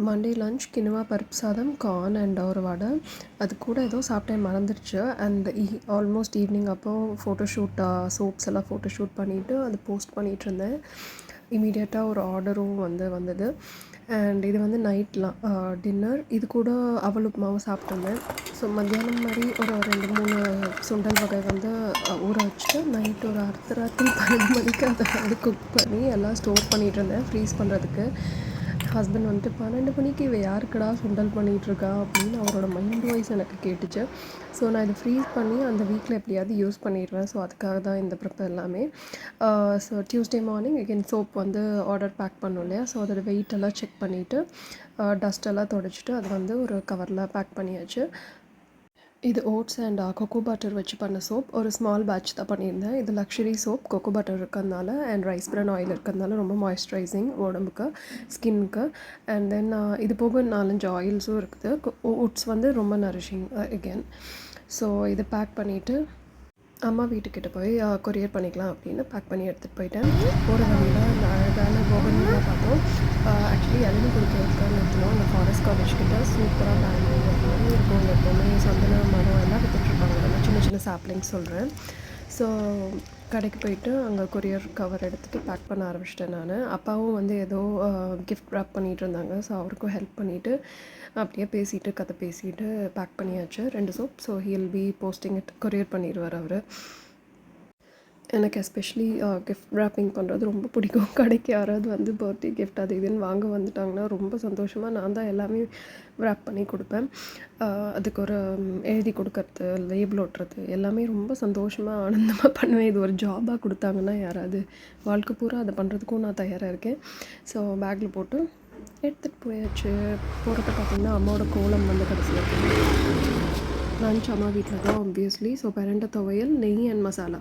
Monday lunch கினுவா பருப்பு சாதம், corn and ஒரு வடை. அது கூட ஏதோ சாப்பிட்டேன் மறந்துடுச்சு. அண்ட் ஆல்மோஸ்ட் ஈவினிங் அப்போது ஃபோட்டோஷூட் சோப்ஸ் எல்லாம் ஃபோட்டோஷூட் பண்ணிவிட்டு அது போஸ்ட் பண்ணிகிட்ருந்தேன். இமீடியட்டாக ஒரு ஆர்டரும் வந்தது. அண்ட் இது வந்து நைட்லாம் டின்னர். இது கூட அவல் உப்புமாவும் சாப்பிட்ருந்தேன். ஸோ மத்தியானம் மாதிரி ஒரு 2-3 சுண்டல் வகை வந்து ஊற வச்சுட்டு நைட் ஒரு அர்த்தராத்திரி 12 மணிக்கு அதை வந்து குக் பண்ணி எல்லாம் ஸ்டோர் பண்ணிகிட்ருந்தேன் ஃப்ரீஸ் பண்ணுறதுக்கு. ஹஸ்பண்ட் வந்துட்டு 12 மணிக்கு இவ யாருக்குடா சுண்டல் பண்ணிகிட்ருக்கா அப்படின்னு அவரோட மைண்ட் வாய்ஸ் எனக்கு கேட்டுச்சு. ஸோ நான் இதை ஃப்ரீஸ் பண்ணி அந்த வீக்கில் எப்படியாவது யூஸ் பண்ணிடுவேன். ஸோ அதுக்காக தான் இந்த ப்ரிப்பேர் எல்லாமே. So Tuesday morning again soap வந்து ஆர்டர் பேக் பண்ணோம் இல்லையா. ஸோ அதோட வெயிட் எல்லாம் செக் பண்ணிவிட்டு டஸ்ட்டெல்லாம் துடைச்சிட்டு அது வந்து ஒரு கவரில் பேக் பண்ணியாச்சு. இது ஓட்ஸ் அண்ட் கொக்கோ பட்டர் வச்சு பண்ண சோப். ஒரு ஸ்மால் பேட்ச் தான் பண்ணியிருந்தேன். இது லக்ஸுரி சோப். கொக்கோ பட்டர் இருக்கிறதுனால அண்ட் ரைஸ் பிரான் ஆயில் இருக்கிறதுனால ரொம்ப மாய்ஸ்சரைசிங் உடம்புக்கு, ஸ்கின்னுக்கு. அண்ட் தென் இது போக 4-5 ஆயில்ஸும் இருக்குது. ஓட்ஸ் வந்து ரொம்ப நரிஷிங் அகெயின். ஸோ இதை பேக் பண்ணிவிட்டு அம்மா வீட்டுக்கிட்ட போய் கொரியர் பண்ணிக்கலாம் அப்படின்னு பேக் பண்ணி எடுத்துகிட்டு போயிட்டேன். ஒரு வழியில் அந்த அழகான போகன்வில்லா பார்த்தோம். ஆக்சுவலி இளநீ குடிக்கிறதுக்காக நிறுத்தினோம். அந்த ஃபாரஸ்ட் காலேஜ் கிட்ட சூப்பராக பேங்க்லூர் மாதிரி இருக்கும். எப்போவுமே சந்தன மரம் எல்லாம் விற்றுட்ருப்பாங்க. அந்த சின்ன சின்ன சாப்லிங்ஸ் சொல்கிறேன். ஸோ கடைக்கு போயிட்டு அங்கே கொரியர் கவர் எடுத்துகிட்டு பேக் பண்ண ஆரம்பிச்சிட்டேன் நான். அப்பாவும் வந்து ஏதோ கிஃப்ட் ரேப் பண்ணிகிட்டு இருந்தாங்க. ஸோ அவருக்கும் ஹெல்ப் பண்ணிவிட்டு அப்படியே பேசிகிட்டு கதை பேசிகிட்டு பேக் பண்ணியாச்சு 2 soap. So he'll be posting it, courier பண்ணிடுவார் அவர். எனக்கு எஸ்பெஷலி கிஃப்ட் ரேப்பிங் பண்ணுறது ரொம்ப பிடிக்கும். கடைக்கு யாராவது வந்து பர்த்டே கிஃப்ட் அது இதுன்னு வாங்க வந்துட்டாங்கன்னா ரொம்ப சந்தோஷமாக நான் தான் எல்லாமே ரேப் பண்ணி கொடுப்பேன். அதுக்கு ஒரு எழுதி கொடுக்கறது, லேபிள் ஒட்டுறது எல்லாமே ரொம்ப சந்தோஷமாக ஆனந்தமாக பண்ணுவேன். இது ஒரு ஜாபாக கொடுத்தாங்கன்னா யாராவது வாழ்க்கை பூரா அதை பண்ணுறதுக்கும் நான் தயாராக இருக்கேன். ஸோ பேக்கில் போட்டு எடுத்துகிட்டு போயாச்சு. போகிறத பார்த்திங்கன்னா அம்மாவோட கோலம் வந்து கடைசியாக லன்ச் அம்மா வீட்டில் தான் ஆப்வியஸ்லி. ஸோ பிரண்டை துவையல், நெய் அண்ட் மசாலா.